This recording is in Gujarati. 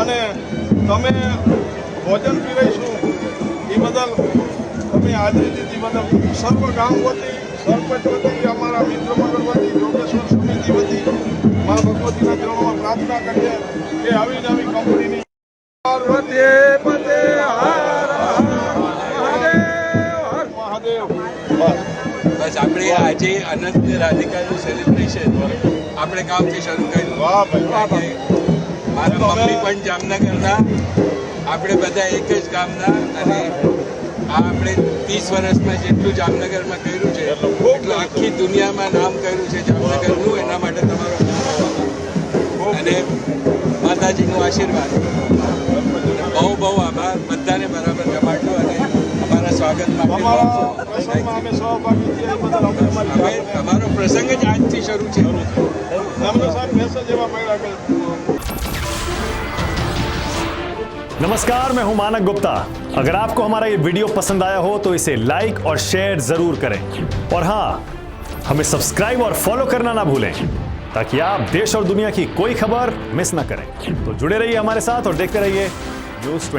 અને તમે ભોજન પીરસશું એ બદલ તમે હાજરી દીધી બદલ સર્વ ગામ વતી સરપંચ વતી અમારા મિત્ર મંડળ વતી યોગેશ્વર સમિતિ વતી મા ભગવતીના ચરણોમાં પ્રાર્થના કરીએ કે આવી નવી કંપનીની પાર્વતી પતે હર મહાદેવ બસ આપણે આજે અનંત રાધિકાનું સેલિબ્રેશન આપણે ગામથી શરૂ કર્યું. વાહ ભાઈ વાહ ભાઈ. મારા મમ્મી પણ જામનગરના, આપણે બધા એક જ ગામના, અને આ આપણે 30 વર્ષમાં જેટલું જામનગરમાં કર્યું છે એટલું આખી દુનિયામાં નામ કર્યું છે જામનગરનું. એના માટે તમારો અને માતાજીનો આશીર્વાદ, બહુ બહુ આભાર. બધાને બરાબર જમાડજો અને અમારા સ્વાગતમાં અમે સહભાગી થયા એ બદલ અમે હવે અમારો પ્રસંગ જ આજથી શરૂ છે. તમને સાહેબ મેસેજ એવા મળ્યા કે नमस्कार, मैं हूं मानक गुप्ता. अगर आपको हमारा ये वीडियो पसंद आया हो तो इसे लाइक और शेयर जरूर करें और हाँ, हमें सब्सक्राइब और फॉलो करना ना भूलें ताकि आप देश और दुनिया की कोई खबर मिस ना करें. तो जुड़े रहिए हमारे साथ और देखते रहिए न्यूज़ 24.